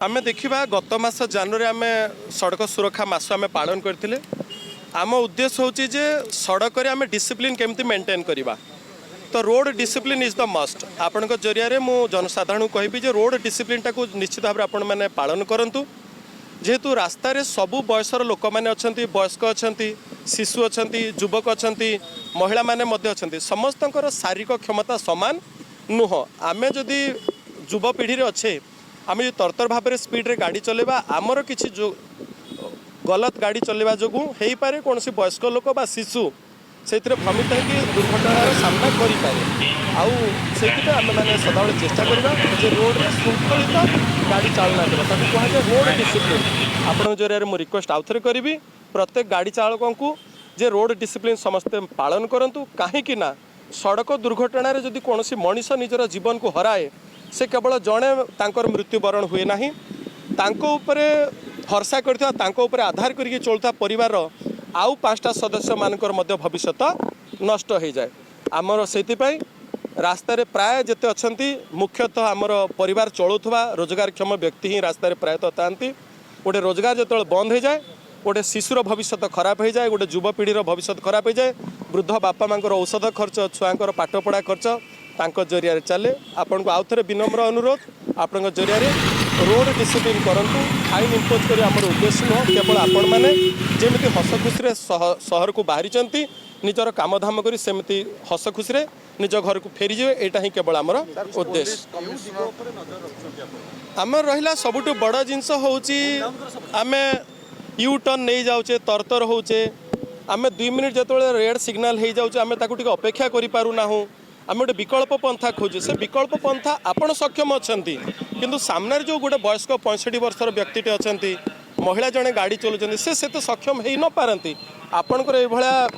आम देखा गत मास जनवरी आम सड़क सुरक्षा मास आम पालन करते आम उद्देश्य हूँ जे सड़क आम डिसिप्लिन केमती मेंटेन करवा तो road discipline is the must आपण जरिया मु जनसाधारण कहबी जे रोड डिसिप्लिन टाक निश्चित भाव आपण मैंने पालन करूँ जेहेतु रास्त सबु बयसर लोक मैंने अच्छा वयस्क अच्छा शिशु अच्छा युवक अच्छा महिला मैंने अच्छा समस्त शारीरिक क्षमता सामान नुह आम जदि युवपीढ़ी अच्छे आम जो तरतर भाव में स्पीड रे गाड़ी चलेबा आमर किसी जो गलत गाड़ी चलेबा जो हो पारे कौन वयस्क लोक बा शिशु से भ्रमित है दुर्घटनार सामना करें आम मैंने सदाबले चेष्टा करवा रोड में श्रृंखलित गाड़ी चालना कहा रोड डिसिप्लिन आपण जरिए मुझे रिक्वेस्ट आउ थे करी प्रत्येक गाड़ी चालकों को जे रोड डिसिप्लिन समस्ते पालन करूँ कहीं सड़क दुर्घटना जदि कौन मनीष निजर जीवन को हराए से केवल जड़े तांकर मृत्युवरण हुए ना भरसा कर आधार करके चलता परिवार आउ 5टा सदस्य मानकर भविष्य नष्ट हो जाए आमर से रास्त प्राय जिते अच्छा मुख्यतः आमर परिवार चलुवा रोजगारक्षम व्यक्ति ही रास्त प्रायतः था गोटे रोजगार जो बंद हो जाए गोटे शिशुर भविष्य खराब हो जाए गोटे युवपीढ़ी भविष्य खराब हो जाए वृद्ध बापा माँ औषध खर्च छुआर पाठपढ़ा खर्च तांको जरिया चले आपन को आउ थे विनम्र अनुरोध आपण जरिया रोड डिसिप्लिन करूँ फाइन इम्पोज कर उद्देश्य नुह केवल आपण मैंने जमी हस खुशी सहर को बाहरी निजर काम धाम कर सेमती हस खुशी निज घर को फेरीजे यहाँ ही केवल आमर उद्देश्य आम रहा सबुठ बड़ जिनस हूँ आम यू टर्न नहीं जाऊे तरतर होचे आम 2 मिनिट जो रेड सिग्नाल हो जाऊे आम अपेक्षा करूना आम गोटे विकल्प पंथा खोजे से विकल्प पंथा आपण सक्षम अच्छा किंतु सामने जो गोटे वयस्क 65 वर्षर व्यक्ति अच्छा महिला जड़े गाड़ी चलाऊँ से तो सक्षम हो न पारती आपणकर ये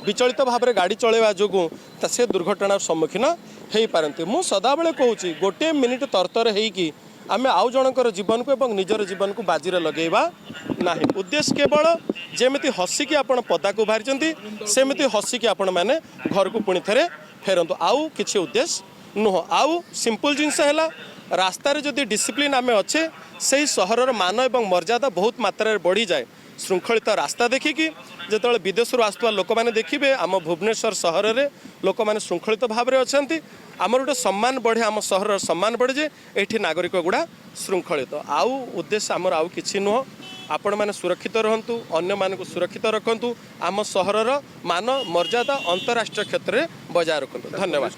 विचलित भाव में गाड़ी चलवा जो से दुर्घटनार सम्मुखीन हो पारती मु सदाबले कहूँ गोटे मिनिट तरतर होगी आम आउ जनकर जीवन को एवं निजर जीवन को बाजीरे लगेवा ना उद्देश्य केवल जमी हसिकी आप पदा को बाहरी सेमती हसिकी आपण मैंने घर को पुणी थे फेरतु आउ किसी उद्देश्य नुह आउ सिंपल जिनस है रास्तार जदि डिसिप्लिन आम अच्छे से सहरर मान और मर्यादा बहुत मात्रा बढ़ी जाए श्रृंखलित रास्ता देखिकी जो विदेश आसुवा लोक मैंने देखिए आम भुवनेश्वर सहर में लोक मैंने श्रृंखलित भाव में अच्छा आमर गोटे सम्मान बढ़े आम सहर सम्मान बढ़े जे ये नागरिक गुड़ा श्रृंखलित आउ उद्देश्य आमर आउ किसी नुह आपण मैंने सुरक्षित रहतु अन्य मानक सुरक्षित रखु आम सहरर मान मर्यादा अंतरराष्ट्रीय क्षेत्र में बजाय रखु धन्यवाद।